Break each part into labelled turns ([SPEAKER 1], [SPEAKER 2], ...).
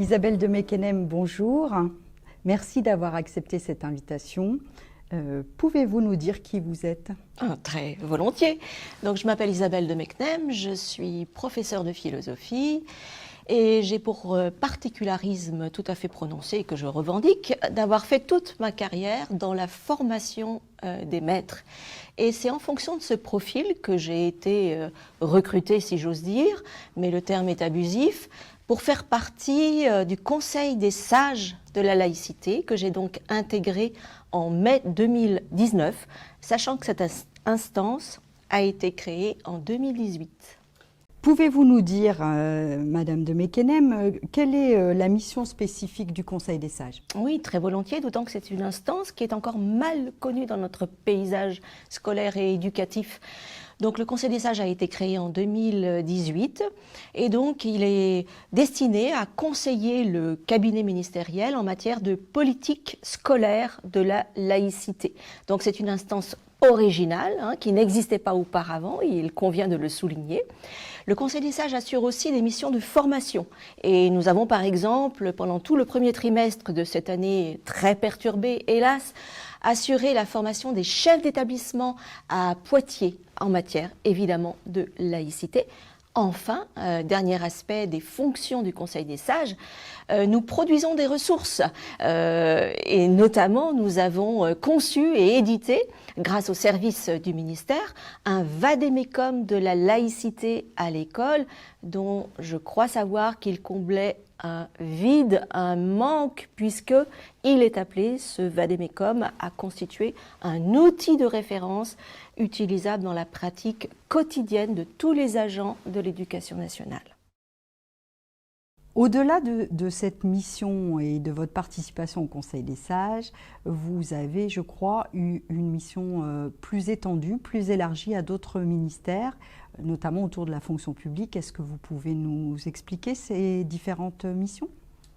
[SPEAKER 1] Isabelle de Meckenem, bonjour. Merci d'avoir accepté cette invitation. Pouvez-vous nous dire qui vous êtes?
[SPEAKER 2] Très volontiers. Donc, je m'appelle Isabelle de Meckenem, je suis professeure de philosophie et j'ai pour particularisme tout à fait prononcé que je revendique d'avoir fait toute ma carrière dans la formation des maîtres. Et c'est en fonction de ce profil que j'ai été recrutée, si j'ose dire, mais le terme est abusif, pour faire partie du Conseil des sages de la laïcité, que j'ai donc intégré en mai 2019, sachant que cette instance a été créée en 2018.
[SPEAKER 1] Pouvez-vous nous dire, Madame de Meckenem, quelle est la mission spécifique du Conseil des sages?
[SPEAKER 2] Oui, très volontiers, d'autant que c'est une instance qui est encore mal connue dans notre paysage scolaire et éducatif. Donc le Conseil des sages a été créé en 2018 et donc il est destiné à conseiller le cabinet ministériel en matière de politique scolaire de la laïcité. Donc c'est une instance originale qui n'existait pas auparavant, il convient de le souligner. Le Conseil des sages assure aussi des missions de formation et nous avons par exemple pendant tout le premier trimestre de cette année très perturbée, hélas, assuré la formation des chefs d'établissement à Poitiers en matière évidemment de laïcité. Enfin, dernier aspect des fonctions du Conseil des sages, nous produisons des ressources et notamment nous avons conçu et édité, grâce au service du ministère, un vade-mecum de la laïcité à l'école dont je crois savoir qu'il comblait un vide, un manque, puisqu'il est appelé, ce vade-mecum, à constituer un outil de référence utilisable dans la pratique quotidienne de tous les agents de l'éducation nationale.
[SPEAKER 1] Au-delà de cette mission et de votre participation au Conseil des sages, vous avez, je crois, eu une mission plus étendue, plus élargie à d'autres ministères, notamment autour de la fonction publique. Est-ce que vous pouvez nous expliquer ces différentes missions ?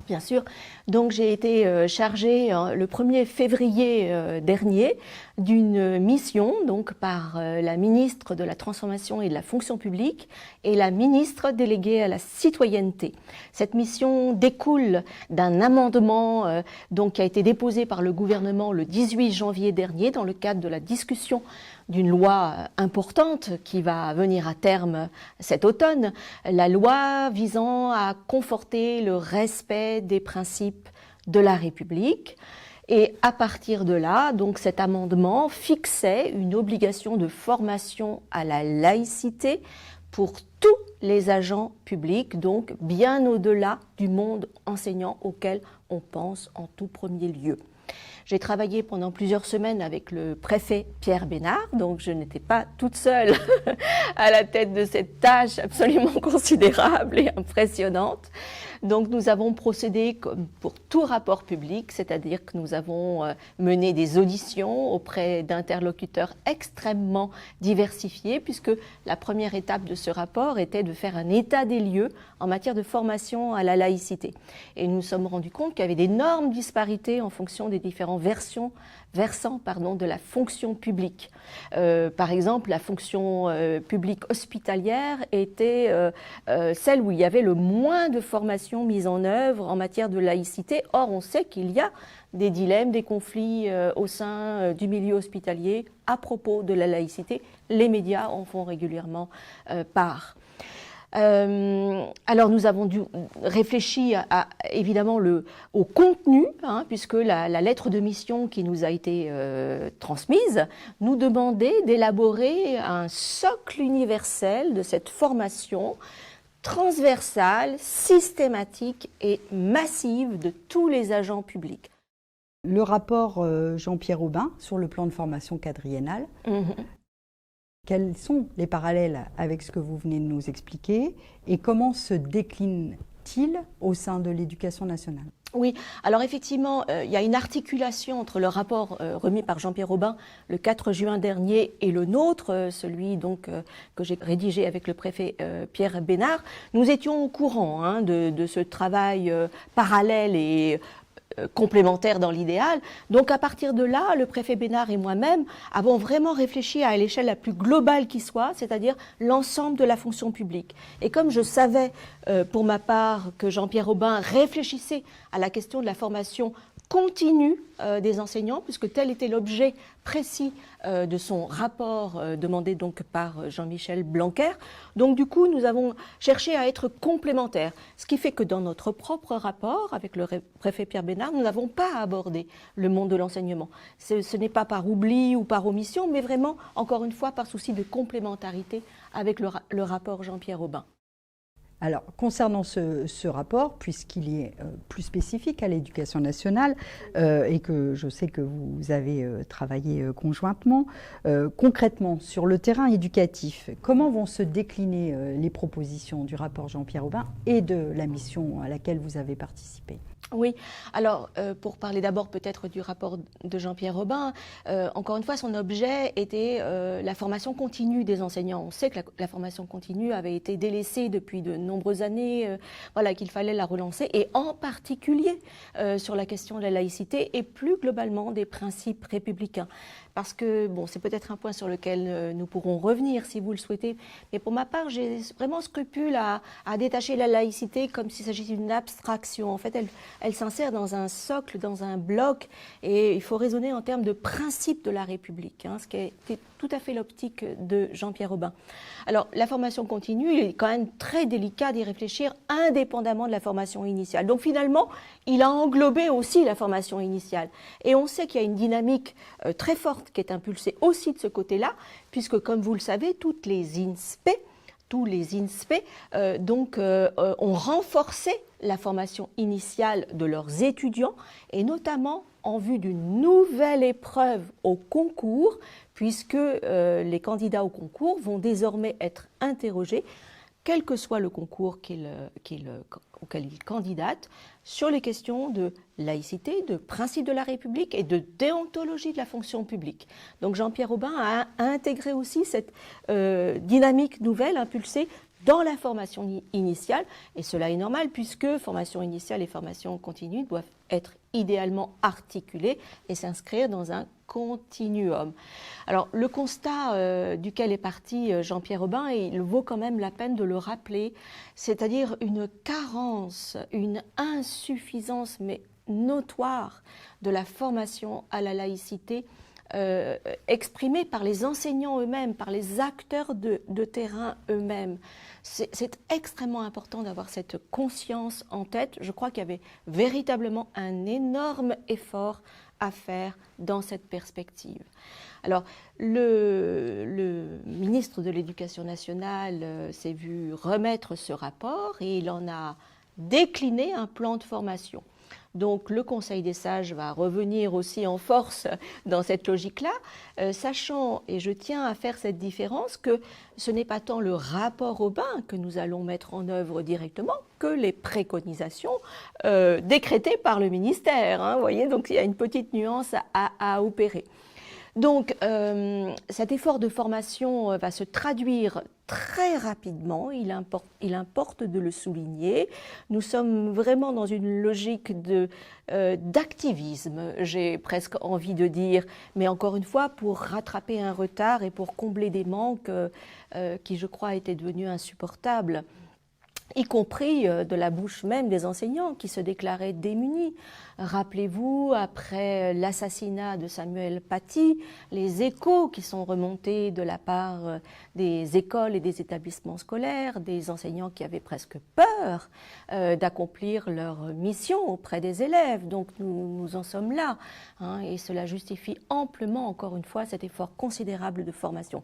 [SPEAKER 2] Bien sûr. Donc j'ai été chargée le 1er février dernier d'une mission donc par la ministre de la Transformation et de la Fonction publique et la ministre déléguée à la citoyenneté. Cette mission découle d'un amendement donc qui a été déposé par le gouvernement le 18 janvier dernier dans le cadre de la discussion d'une loi importante qui va venir à terme cet automne, la loi visant à conforter le respect des principes de la République. Et à partir de là, donc cet amendement fixait une obligation de formation à la laïcité pour tous les agents publics, donc bien au-delà du monde enseignant auquel on pense en tout premier lieu. J'ai travaillé pendant plusieurs semaines avec le préfet Pierre Bénard, donc je n'étais pas toute seule à la tête de cette tâche absolument considérable et impressionnante. Donc nous avons procédé comme pour tout rapport public, c'est-à-dire que nous avons mené des auditions auprès d'interlocuteurs extrêmement diversifiés, puisque la première étape de ce rapport était de faire un état des lieux en matière de formation à la laïcité. Et nous nous sommes rendus compte qu'il y avait d'énormes disparités en fonction des différents versants de la fonction publique. Par exemple, la fonction publique hospitalière était celle où il y avait le moins de formation mise en œuvre en matière de laïcité. Or, on sait qu'il y a des dilemmes, des conflits au sein du milieu hospitalier à propos de la laïcité. Les médias en font régulièrement part. Alors nous avons dû réfléchir évidemment au contenu, puisque la lettre de mission qui nous a été transmise nous demandait d'élaborer un socle universel de cette formation transversale, systématique et massive de tous les agents publics.
[SPEAKER 1] Le rapport Jean-Pierre Aubin sur le plan de formation quadriennale, quels sont les parallèles avec ce que vous venez de nous expliquer et comment se décline-t-il au sein de l'éducation nationale?
[SPEAKER 2] Oui, alors effectivement, il y a une articulation entre le rapport remis par Jean-Pierre Aubin le 4 juin dernier et le nôtre, celui donc que j'ai rédigé avec le préfet Pierre Bénard. Nous étions au courant de ce travail parallèle et complémentaires dans l'idéal. Donc à partir de là, le préfet Bénard et moi-même avons vraiment réfléchi à l'échelle la plus globale qui soit, c'est-à-dire l'ensemble de la fonction publique. Et comme je savais pour ma part que Jean-Pierre Aubin réfléchissait à la question de la formation continue des enseignants, puisque tel était l'objet précis de son rapport demandé donc par Jean-Michel Blanquer. Donc du coup, nous avons cherché à être complémentaires, ce qui fait que dans notre propre rapport avec le préfet Pierre Bénard, nous n'avons pas abordé le monde de l'enseignement. Ce n'est pas par oubli ou par omission, mais vraiment, encore une fois, par souci de complémentarité avec le rapport Jean-Pierre Aubin.
[SPEAKER 1] Alors, concernant ce rapport, puisqu'il est plus spécifique à l'éducation nationale et que je sais que vous avez travaillé conjointement, concrètement, sur le terrain éducatif, comment vont se décliner les propositions du rapport Jean-Pierre Aubin et de la mission à laquelle vous avez participé ?
[SPEAKER 2] Oui, alors pour parler d'abord peut-être du rapport de Jean-Pierre Aubin, encore une fois son objet était la formation continue des enseignants. On sait que la formation continue avait été délaissée depuis de nombreuses années, voilà, qu'il fallait la relancer, et en particulier sur la question de la laïcité et plus globalement des principes républicains. Parce que, bon, c'est peut-être un point sur lequel nous pourrons revenir si vous le souhaitez, mais pour ma part, j'ai vraiment scrupule à détacher la laïcité comme s'il s'agissait d'une abstraction. En fait, elle s'insère dans un socle, dans un bloc, et il faut raisonner en termes de principe de la République, ce qui était tout à fait l'optique de Jean-Pierre Aubin. Alors, la formation continue, il est quand même très délicat d'y réfléchir indépendamment de la formation initiale. Donc finalement, il a englobé aussi la formation initiale. Et on sait qu'il y a une dynamique très forte qui est impulsée aussi de ce côté-là, puisque comme vous le savez, tous les INSPE ont renforcé la formation initiale de leurs étudiants, et notamment en vue d'une nouvelle épreuve au concours, puisque les candidats au concours vont désormais être interrogés, quel que soit le concours auquel ils candidatent, sur les questions de laïcité, de principe de la République et de déontologie de la fonction publique. Donc Jean-Pierre Aubin a intégré aussi cette dynamique nouvelle impulsée dans la formation initiale, et cela est normal puisque formation initiale et formation continue doivent être idéalement articulées et s'inscrire dans un continuum. Alors le constat duquel est parti Jean-Pierre Aubin, il vaut quand même la peine de le rappeler, c'est-à-dire une carence, une insuffisance mais notoire de la formation à la laïcité exprimée par les enseignants eux-mêmes, par les acteurs de terrain eux-mêmes. C'est extrêmement important d'avoir cette conscience en tête. Je crois qu'il y avait véritablement un énorme effort à faire dans cette perspective. Alors, le ministre de l'Éducation nationale s'est vu remettre ce rapport et il en a décliné un plan de formation. Donc le Conseil des sages va revenir aussi en force dans cette logique-là, sachant, et je tiens à faire cette différence, que ce n'est pas tant le rapport Aubin que nous allons mettre en œuvre directement que les préconisations décrétées par le ministère. Vous voyez, donc il y a une petite nuance à opérer. Donc cet effort de formation va se traduire très rapidement, il importe de le souligner. Nous sommes vraiment dans une logique d'activisme, j'ai presque envie de dire, mais encore une fois pour rattraper un retard et pour combler des manques qui, je crois, étaient devenus insupportables, y compris de la bouche même des enseignants qui se déclaraient démunis. Rappelez-vous, après l'assassinat de Samuel Paty, les échos qui sont remontés de la part des écoles et des établissements scolaires, des enseignants qui avaient presque peur d'accomplir leur mission auprès des élèves. Donc nous en sommes là, et cela justifie amplement, encore une fois, cet effort considérable de formation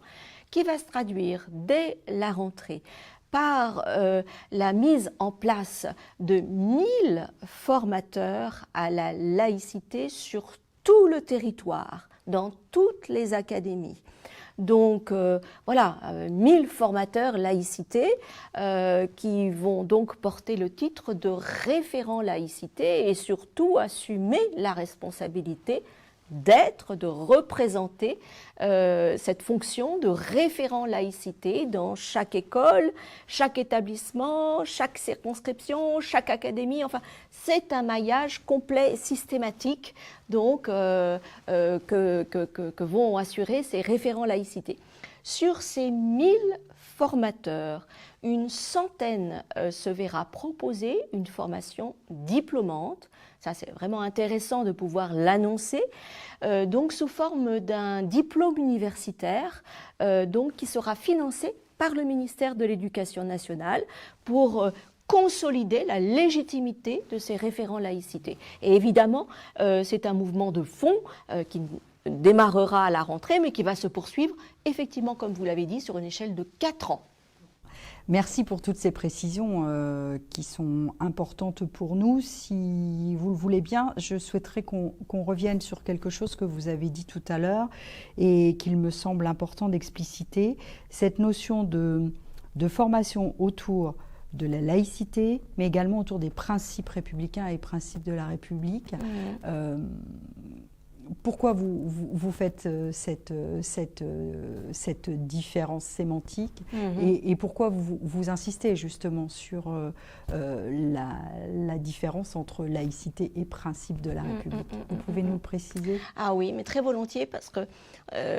[SPEAKER 2] qui va se traduire dès la rentrée par la mise en place de 1000 formateurs à la laïcité sur tout le territoire, dans toutes les académies. Donc voilà, 1000 formateurs laïcité qui vont donc porter le titre de référent laïcité et surtout assumer la responsabilité d'être, de représenter cette fonction de référent laïcité dans chaque école, chaque établissement, chaque circonscription, chaque académie. Enfin, c'est un maillage complet et systématique donc, que vont assurer ces référents laïcité. Sur ces 1000 formateurs, une centaine se verra proposer une formation diplômante. Ça, c'est vraiment intéressant de pouvoir l'annoncer. Donc, sous forme d'un diplôme universitaire, donc, qui sera financé par le ministère de l'Éducation nationale pour consolider la légitimité de ces référents laïcité. Et évidemment, c'est un mouvement de fond qui démarrera à la rentrée, mais qui va se poursuivre, effectivement, comme vous l'avez dit, sur une échelle de 4 ans.
[SPEAKER 1] Merci pour toutes ces précisions qui sont importantes pour nous. Si vous le voulez bien, je souhaiterais qu'on revienne sur quelque chose que vous avez dit tout à l'heure et qu'il me semble important d'expliciter. Cette notion de formation autour de la laïcité, mais également autour des principes républicains et principes de la République. Pourquoi vous faites cette différence sémantique et pourquoi vous insistez justement sur la différence entre laïcité et principe de la République? Vous pouvez nous le préciser?
[SPEAKER 2] Ah oui, mais très volontiers, parce que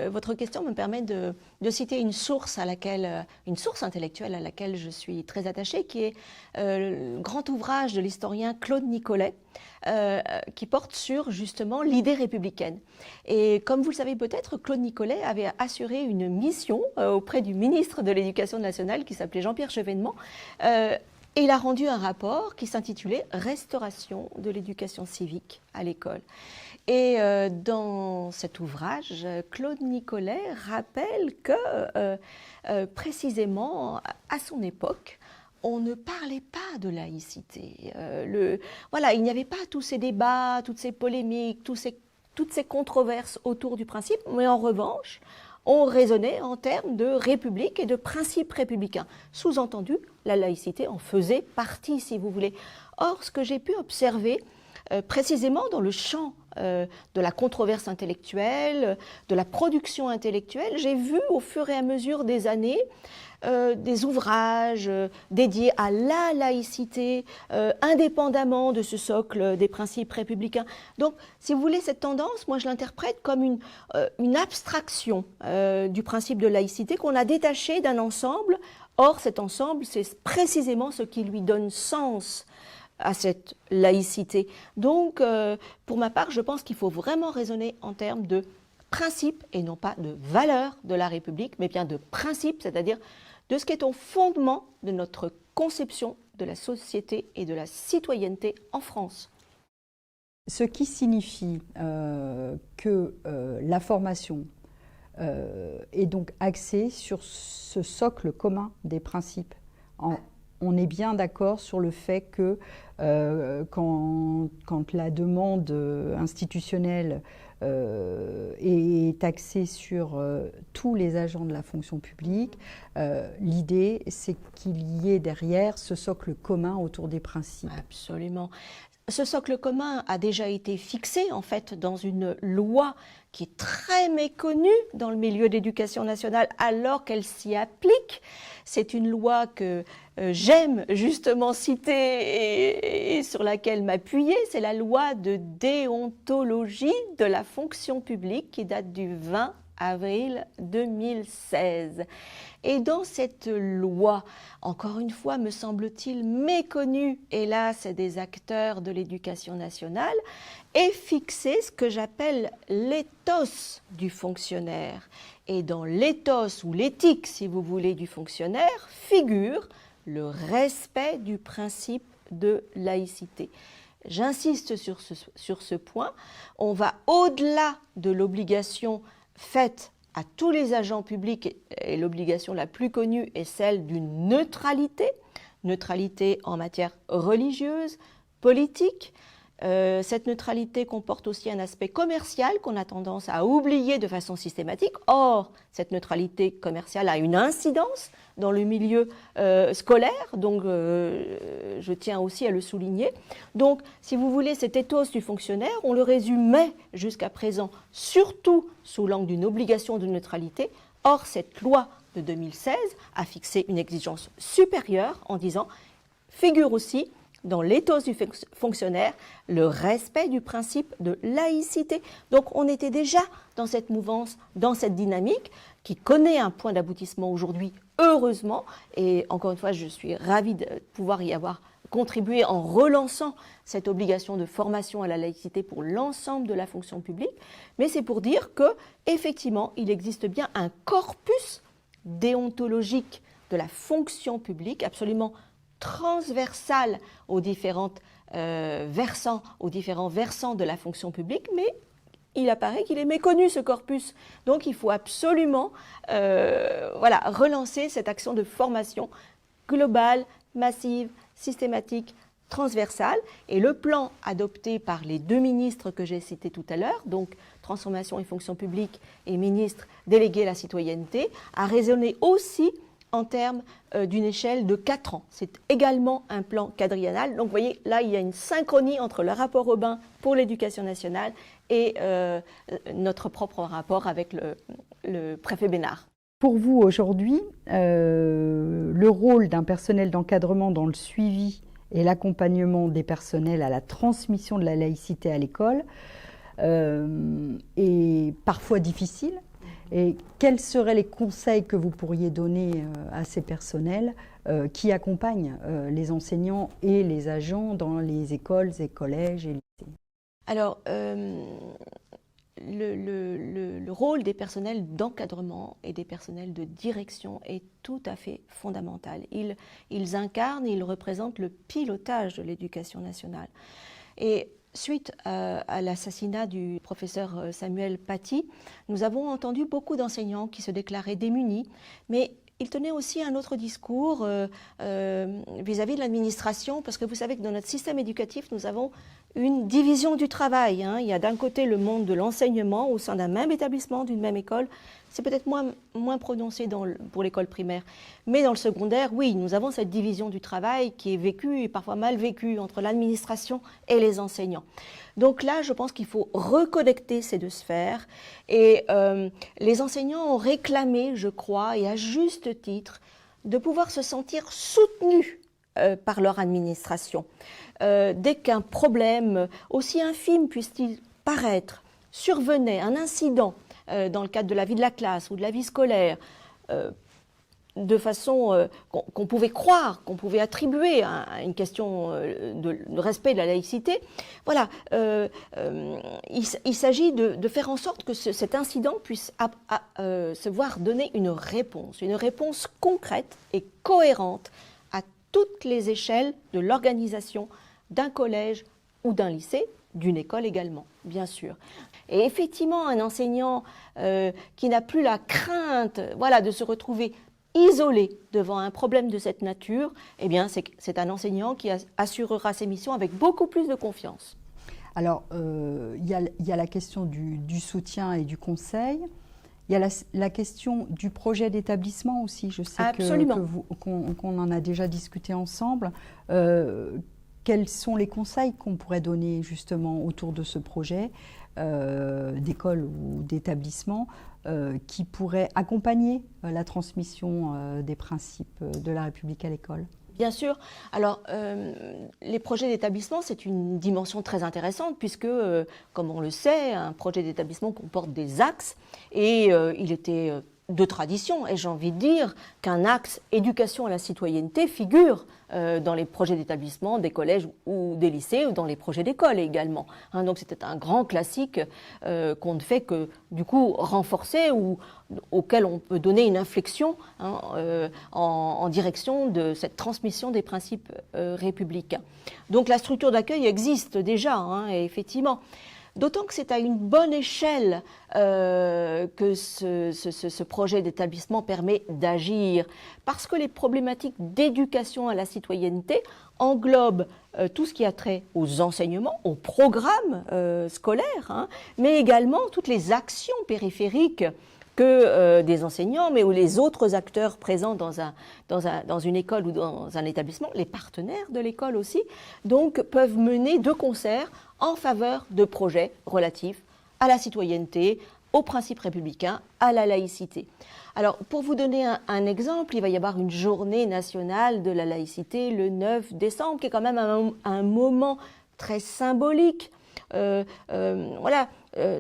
[SPEAKER 2] votre question me permet de citer une source intellectuelle à laquelle je suis très attachée, qui est le grand ouvrage de l'historien Claude Nicollet, qui porte sur justement l'idée républicaine. Et comme vous le savez peut-être, Claude Nicollet avait assuré une mission auprès du ministre de l'Éducation nationale qui s'appelait Jean-Pierre Chevènement, et il a rendu un rapport qui s'intitulait « Restauration de l'éducation civique à l'école ». Et dans cet ouvrage, Claude Nicollet rappelle que précisément à son époque, on ne parlait pas de laïcité. Voilà, il n'y avait pas tous ces débats, toutes ces polémiques, toutes ces controverses autour du principe, mais en revanche, on raisonnait en termes de république et de principes républicains. Sous-entendu, la laïcité en faisait partie, si vous voulez. Or, ce que j'ai pu observer, précisément dans le champ de la controverse intellectuelle, de la production intellectuelle, j'ai vu au fur et à mesure des années des ouvrages dédiés à la laïcité, indépendamment de ce socle des principes républicains. Donc, si vous voulez, cette tendance, moi je l'interprète comme une abstraction du principe de laïcité qu'on a détaché d'un ensemble. Or, cet ensemble, c'est précisément ce qui lui donne sens à cette laïcité. Donc, pour ma part, je pense qu'il faut vraiment raisonner en termes de principe et non pas de valeur de la République, mais bien de principe, c'est-à-dire de ce qui est au fondement de notre conception de la société et de la citoyenneté en France.
[SPEAKER 1] Ce qui signifie que la formation est donc axée sur ce socle commun des principes. On est bien d'accord sur le fait que quand la demande institutionnelle est axée sur tous les agents de la fonction publique, l'idée c'est qu'il y ait derrière ce socle commun autour des principes.
[SPEAKER 2] Absolument. Ce socle commun a déjà été fixé en fait dans une loi qui est très méconnue dans le milieu de l'éducation nationale alors qu'elle s'y applique. C'est une loi que j'aime justement citer et sur laquelle m'appuyer. C'est la loi de déontologie de la fonction publique qui date du 20 avril 2016. Et dans cette loi, encore une fois, me semble-t-il méconnue, hélas, des acteurs de l'éducation nationale, est fixé ce que j'appelle l'éthos du fonctionnaire. Et dans l'éthos ou l'éthique, si vous voulez, du fonctionnaire, figure le respect du principe de laïcité. J'insiste sur ce point. On va au-delà de l'obligation faite à tous les agents publics, et l'obligation la plus connue est celle d'une neutralité en matière religieuse, politique, Cette neutralité comporte aussi un aspect commercial qu'on a tendance à oublier de façon systématique. Or, cette neutralité commerciale a une incidence dans le milieu scolaire, donc je tiens aussi à le souligner. Donc, si vous voulez, cet ethos du fonctionnaire, on le résumait jusqu'à présent surtout sous l'angle d'une obligation de neutralité. Or, cette loi de 2016 a fixé une exigence supérieure en disant « figure aussi dans l'éthos du fonctionnaire le respect du principe de laïcité ». Donc on était déjà dans cette mouvance, dans cette dynamique qui connaît un point d'aboutissement aujourd'hui, heureusement. Et encore une fois, je suis ravie de pouvoir y avoir contribué en relançant cette obligation de formation à la laïcité pour l'ensemble de la fonction publique. Mais c'est pour dire que effectivement, il existe bien un corpus déontologique de la fonction publique absolument transversale aux différents versants de la fonction publique, mais il apparaît qu'il est méconnu, ce corpus. Donc il faut absolument relancer cette action de formation globale, massive, systématique, transversale. Et le plan adopté par les deux ministres que j'ai cités tout à l'heure, donc Transformation et Fonction publique et ministre délégué à la citoyenneté, a résonné aussi en termes d'une échelle de 4 ans. C'est également un plan quadriennal. Donc vous voyez, là, il y a une synchronie entre le rapport Aubin pour l'éducation nationale et notre propre rapport avec le préfet Bénard.
[SPEAKER 1] Pour vous, aujourd'hui, le rôle d'un personnel d'encadrement dans le suivi et l'accompagnement des personnels à la transmission de la laïcité à l'école est parfois difficile. Et quels seraient les conseils que vous pourriez donner à ces personnels qui accompagnent les enseignants et les agents dans les écoles et collèges et lycées?
[SPEAKER 2] Alors, le rôle des personnels d'encadrement et des personnels de direction est tout à fait fondamental. Ils incarnent, ils représentent le pilotage de l'éducation nationale. Et suite à l'assassinat du professeur Samuel Paty, nous avons entendu beaucoup d'enseignants qui se déclaraient démunis, mais ils tenaient aussi un autre discours vis-à-vis de l'administration, parce que vous savez que dans notre système éducatif, nous avons une division du travail. Il y a d'un côté le monde de l'enseignement au sein d'un même établissement, d'une même école. C'est peut-être moins prononcé pour l'école primaire. Mais dans le secondaire, oui, nous avons cette division du travail qui est vécue et parfois mal vécue entre l'administration et les enseignants. Donc là, je pense qu'il faut reconnecter ces deux sphères. Et les enseignants ont réclamé, je crois, et à juste titre, de pouvoir se sentir soutenus par leur administration. Dès qu'un problème, aussi infime puisse-t-il paraître, survenait, un incident dans le cadre de la vie de la classe ou de la vie scolaire, de façon qu'on pouvait croire, qu'on pouvait attribuer à une question de respect de la laïcité, voilà, il s'agit de faire en sorte que cet incident puisse se voir donner une réponse concrète et cohérente à toutes les échelles de l'organisation d'un collège ou d'un lycée, d'une école également, bien sûr. Et effectivement, un enseignant qui n'a plus la crainte de se retrouver isolé devant un problème de cette nature, eh bien, c'est un enseignant qui assurera ses missions avec beaucoup plus de confiance.
[SPEAKER 1] Alors, il y a la question du soutien et du conseil. Il y a la question du projet d'établissement aussi. Je sais qu'on en a déjà discuté ensemble. Quels sont les conseils qu'on pourrait donner justement autour de ce projet d'école ou d'établissement qui pourrait accompagner la transmission des principes de la République à l'école?
[SPEAKER 2] Bien sûr. Alors, les projets d'établissement, c'est une dimension très intéressante puisque, comme on le sait, un projet d'établissement comporte des axes et il était de tradition, et j'ai envie de dire qu'un axe éducation à la citoyenneté figure dans les projets d'établissement des collèges ou des lycées ou dans les projets d'école également. Donc c'était un grand classique qu'on ne fait que du coup renforcer ou auquel on peut donner une inflexion en direction de cette transmission des principes républicains. Donc la structure d'accueil existe déjà, et effectivement. d'autant que c'est à une bonne échelle que ce projet d'établissement permet d'agir, parce que les problématiques d'éducation à la citoyenneté englobent tout ce qui a trait aux enseignements, aux programmes scolaires, hein, mais également toutes les actions périphériques que des enseignants, mais ou les autres acteurs présents dans une école ou dans un établissement, les partenaires de l'école aussi, donc peuvent mener de concert en faveur de projets relatifs à la citoyenneté, aux principes républicains, à la laïcité. Alors, pour vous donner un exemple, il va y avoir une journée nationale de la laïcité le 9 décembre, qui est quand même un moment très symbolique,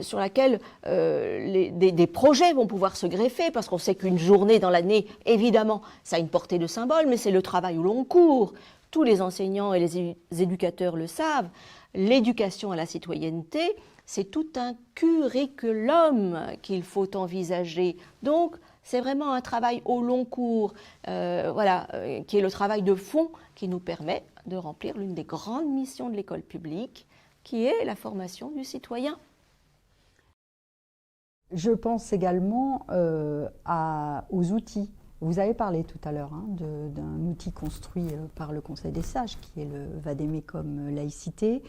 [SPEAKER 2] sur laquelle des projets vont pouvoir se greffer, parce qu'on sait qu'une journée dans l'année, évidemment, ça a une portée de symbole, mais c'est le travail au long cours. Tous les enseignants et les éducateurs le savent. L'éducation à la citoyenneté, c'est tout un curriculum qu'il faut envisager. Donc, c'est vraiment un travail au long cours, qui est le travail de fond qui nous permet de remplir l'une des grandes missions de l'école publique, qui est la formation du citoyen.
[SPEAKER 1] Je pense également aux outils. Vous avez parlé tout à l'heure d'un outil construit par le Conseil des sages, qui est le Vademecum laïcité,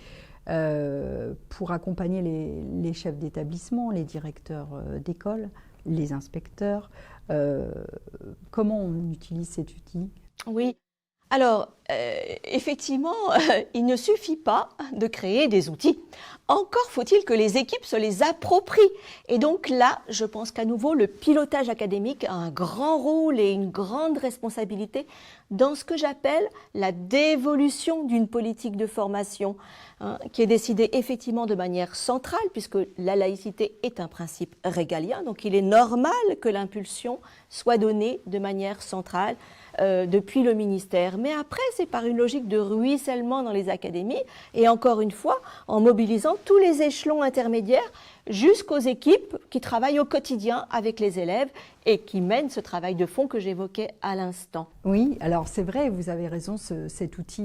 [SPEAKER 1] pour accompagner les chefs d'établissement, les directeurs d'école, les inspecteurs. Comment on utilise cet outil?
[SPEAKER 2] Oui. Alors, effectivement, il ne suffit pas de créer des outils. Encore faut-il que les équipes se les approprient. Et donc là, je pense qu'à nouveau, le pilotage académique a un grand rôle et une grande responsabilité dans ce que j'appelle la dévolution d'une politique de formation, qui est décidée effectivement de manière centrale, puisque la laïcité est un principe régalien. Donc il est normal que l'impulsion soit donnée de manière centrale depuis le ministère. Mais après, c'est par une logique de ruissellement dans les académies, et encore une fois, en mobilisant tous les échelons intermédiaires jusqu'aux équipes qui travaillent au quotidien avec les élèves et qui mènent ce travail de fond que j'évoquais à l'instant.
[SPEAKER 1] Oui, alors c'est vrai, vous avez raison, cet outil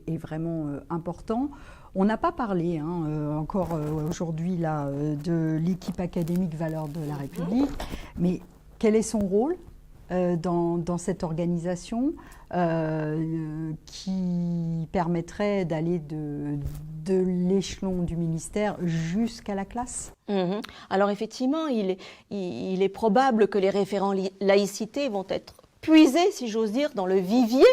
[SPEAKER 1] est vraiment important. On n'a pas parlé encore aujourd'hui là, de l'équipe académique Valeurs de la République, mais quel est son rôle dans cette organisation qui permettrait d'aller de l'échelon du ministère jusqu'à la classe?
[SPEAKER 2] Alors effectivement, il est probable que les référents laïcité vont être puisés, si j'ose dire, dans le vivier,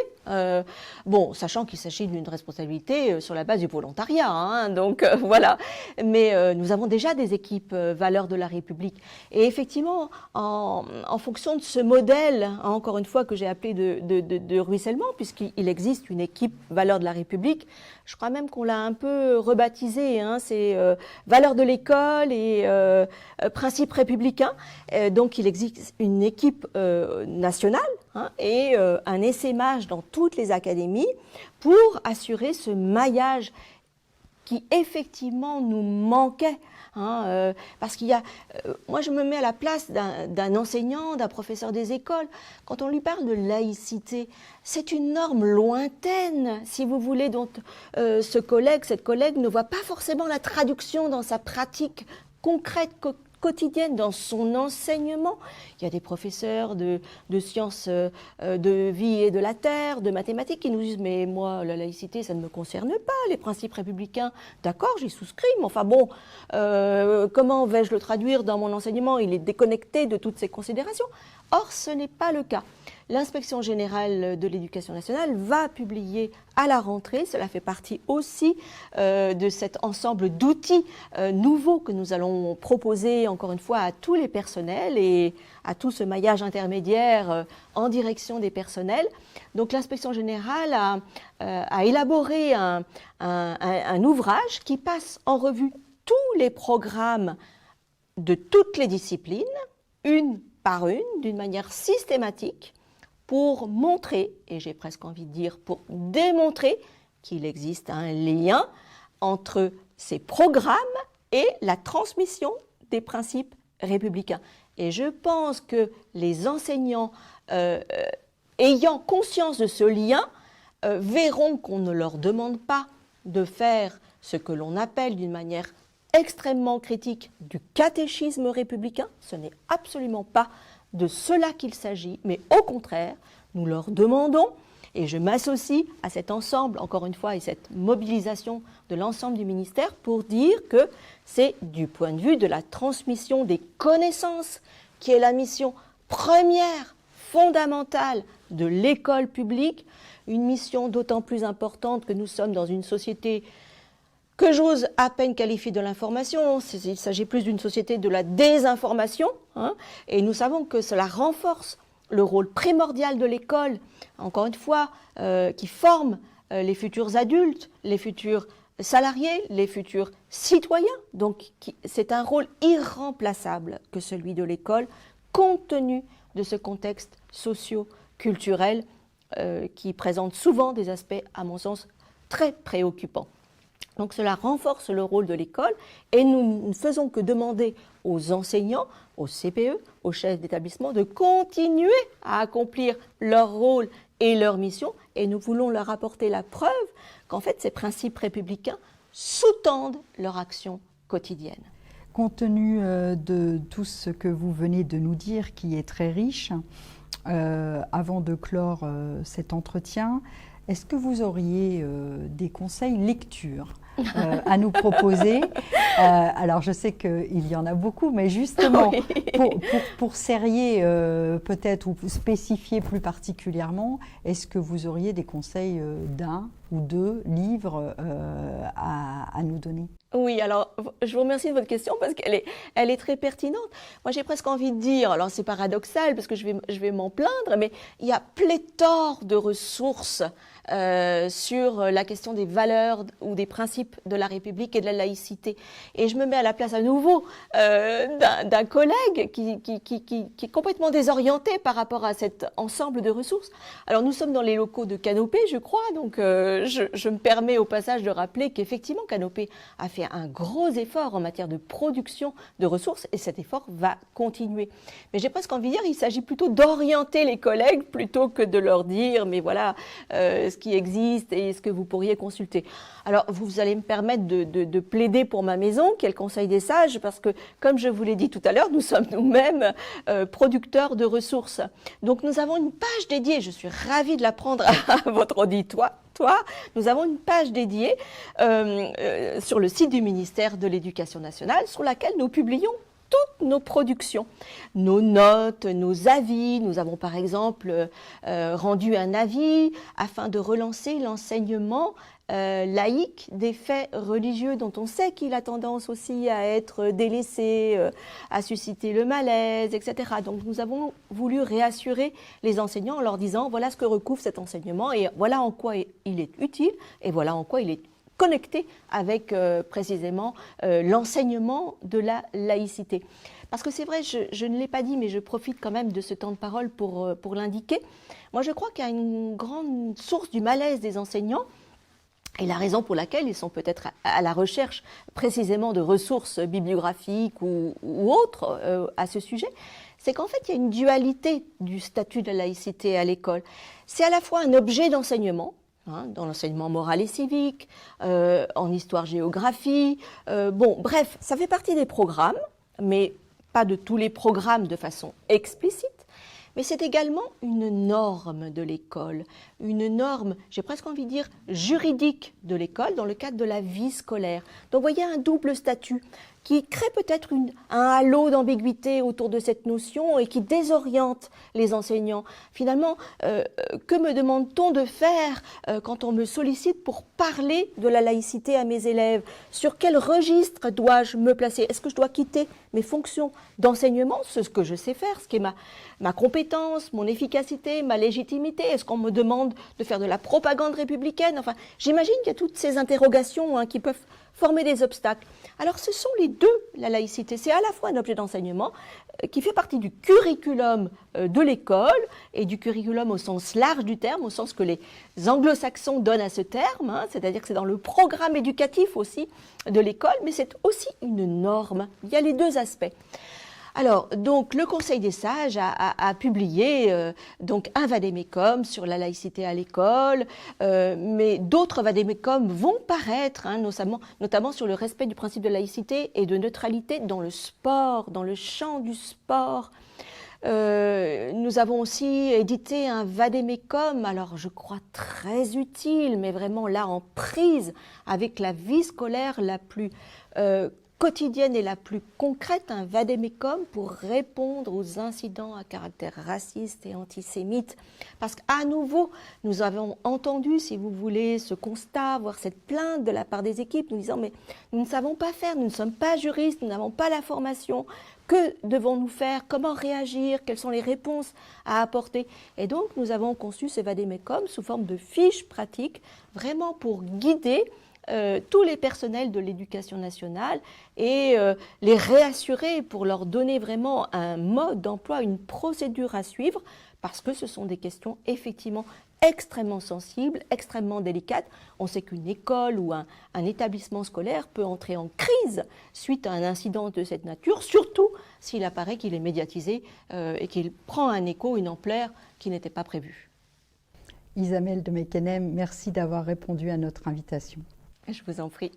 [SPEAKER 2] sachant qu'il s'agit d'une responsabilité sur la base du volontariat, donc voilà. Mais nous avons déjà des équipes valeurs de la République. Et effectivement, en fonction de ce modèle, encore une fois, que j'ai appelé de ruissellement, puisqu'il existe une équipe valeurs de la République, je crois même qu'on l'a un peu rebaptisé, c'est valeurs de l'école et principes républicains. Donc il existe une équipe nationale et un essaimage dans toutes les académies pour assurer ce maillage qui effectivement nous manquait. Parce qu'il y a, moi je me mets à la place d'un enseignant, d'un professeur des écoles. Quand on lui parle de laïcité, c'est une norme lointaine, si vous voulez, dont cette collègue ne voit pas forcément la traduction dans sa pratique concrète, quotidienne, dans son enseignement. Il y a des professeurs de sciences de vie et de la terre, de mathématiques qui nous disent « mais moi, la laïcité, ça ne me concerne pas, les principes républicains, d'accord, j'y souscris, mais enfin bon, comment vais-je le traduire dans mon enseignement? Il est déconnecté de toutes ces considérations. » Or, ce n'est pas le cas. L'Inspection générale de l'éducation nationale va publier à la rentrée, cela fait partie aussi de cet ensemble d'outils nouveaux que nous allons proposer, encore une fois, à tous les personnels et à tout ce maillage intermédiaire en direction des personnels. Donc l'Inspection générale a élaboré un ouvrage qui passe en revue tous les programmes de toutes les disciplines, une par une, d'une manière systématique, pour montrer, et j'ai presque envie de dire pour démontrer, qu'il existe un lien entre ces programmes et la transmission des principes républicains. Et je pense que les enseignants, ayant conscience de ce lien, verront qu'on ne leur demande pas de faire ce que l'on appelle d'une manière extrêmement critique du catéchisme républicain. Ce n'est absolument pas de cela qu'il s'agit, mais au contraire, nous leur demandons, et je m'associe à cet ensemble, encore une fois, et cette mobilisation de l'ensemble du ministère pour dire que c'est du point de vue de la transmission des connaissances qui est la mission première, fondamentale de l'école publique, une mission d'autant plus importante que nous sommes dans une société que j'ose à peine qualifier de l'information. Il s'agit plus d'une société de la désinformation, hein, et nous savons que cela renforce le rôle primordial de l'école, encore une fois, qui forme les futurs adultes, les futurs salariés, les futurs citoyens. Donc c'est un rôle irremplaçable que celui de l'école, compte tenu de ce contexte socio-culturel qui présente souvent des aspects, à mon sens, très préoccupants. Donc cela renforce le rôle de l'école et nous ne faisons que demander aux enseignants, aux CPE, aux chefs d'établissement de continuer à accomplir leur rôle et leur mission, et nous voulons leur apporter la preuve qu'en fait ces principes républicains sous-tendent leur action quotidienne.
[SPEAKER 1] Compte tenu de tout ce que vous venez de nous dire, qui est très riche, avant de clore cet entretien, est-ce que vous auriez des conseils lecture à nous proposer? Alors je sais qu'il y en a beaucoup, mais justement, oui, pour serrer peut-être ou spécifier plus particulièrement, est-ce que vous auriez des conseils d'un ou deux livres à nous donner?
[SPEAKER 2] Oui, alors je vous remercie de votre question parce qu'elle est très pertinente. Moi j'ai presque envie de dire, alors c'est paradoxal parce que je vais m'en plaindre, mais il y a pléthore de ressources sur la question des valeurs ou des principes de la République et de la laïcité. Et je me mets à la place à nouveau d'un collègue qui est complètement désorienté par rapport à cet ensemble de ressources. Alors nous sommes dans les locaux de Canopé, je crois, donc je me permets au passage de rappeler qu'effectivement Canopé a fait un gros effort en matière de production de ressources et cet effort va continuer. Mais j'ai presque envie de dire, il s'agit plutôt d'orienter les collègues plutôt que de leur dire, mais voilà, ce qui existe et ce que vous pourriez consulter. Alors, vous allez me permettre de plaider pour ma maison, qui est le Conseil des sages, parce que, comme je vous l'ai dit tout à l'heure, nous sommes nous-mêmes producteurs de ressources. Donc, nous avons une page dédiée, je suis ravie de l'apprendre à votre auditoire. Nous avons une page dédiée sur le site du ministère de l'Éducation nationale, sur laquelle nous publions toutes nos productions, nos notes, nos avis. Nous avons par exemple rendu un avis afin de relancer l'enseignement laïque des faits religieux dont on sait qu'il a tendance aussi à être délaissé, à susciter le malaise, etc. Donc nous avons voulu réassurer les enseignants en leur disant voilà ce que recouvre cet enseignement et voilà en quoi il est utile et voilà en quoi il est connecté avec précisément l'enseignement de la laïcité. Parce que c'est vrai, je ne l'ai pas dit, mais je profite quand même de ce temps de parole pour l'indiquer. Moi, je crois qu'il y a une grande source du malaise des enseignants, et la raison pour laquelle ils sont peut-être à la recherche précisément de ressources bibliographiques ou autres à ce sujet, c'est qu'en fait, il y a une dualité du statut de la laïcité à l'école. C'est à la fois un objet d'enseignement, dans l'enseignement moral et civique, en histoire-géographie. Bref, ça fait partie des programmes, mais pas de tous les programmes de façon explicite. Mais c'est également une norme de l'école, une norme, j'ai presque envie de dire, juridique de l'école dans le cadre de la vie scolaire. Donc, vous voyez un double statut qui crée peut-être un halo d'ambiguïté autour de cette notion et qui désoriente les enseignants. Finalement, que me demande-t-on de faire quand on me sollicite pour parler de la laïcité à mes élèves? Sur quel registre dois-je me placer? Est-ce que je dois quitter mes fonctions d'enseignement, ce que je sais faire, ce qui est ma compétence, mon efficacité, ma légitimité? Est-ce qu'on me demande de faire de la propagande républicaine? Enfin, j'imagine qu'il y a toutes ces interrogations qui peuvent former des obstacles. Alors ce sont les deux, la laïcité. C'est à la fois un objet d'enseignement qui fait partie du curriculum de l'école et du curriculum au sens large du terme, au sens que les anglo-saxons donnent à ce terme, c'est-à-dire que c'est dans le programme éducatif aussi de l'école, mais c'est aussi une norme. Il y a les deux aspects. Alors, donc, le Conseil des sages a publié donc un vade-mecum sur la laïcité à l'école, mais d'autres vade-mecum vont paraître, hein, notamment sur le respect du principe de laïcité et de neutralité dans le sport, dans le champ du sport. Nous avons aussi édité un vade-mecum, alors je crois très utile, mais vraiment là en prise avec la vie scolaire la plus quotidienne et la plus concrète, un vade-mecum pour répondre aux incidents à caractère raciste et antisémite. Parce qu'à nouveau, nous avons entendu, si vous voulez, ce constat, voire cette plainte de la part des équipes, nous disant mais nous ne savons pas faire, nous ne sommes pas juristes, nous n'avons pas la formation, que devons-nous faire, comment réagir, quelles sont les réponses à apporter. Et donc nous avons conçu ces vade-mecum sous forme de fiches pratiques, vraiment pour guider tous les personnels de l'éducation nationale et les réassurer pour leur donner vraiment un mode d'emploi, une procédure à suivre, parce que ce sont des questions effectivement extrêmement sensibles, extrêmement délicates. On sait qu'une école ou un établissement scolaire peut entrer en crise suite à un incident de cette nature, surtout s'il apparaît qu'il est médiatisé et qu'il prend un écho, une ampleur qui n'était pas prévue.
[SPEAKER 1] Isamel de Meckenem, merci d'avoir répondu à notre invitation.
[SPEAKER 2] Je vous en prie.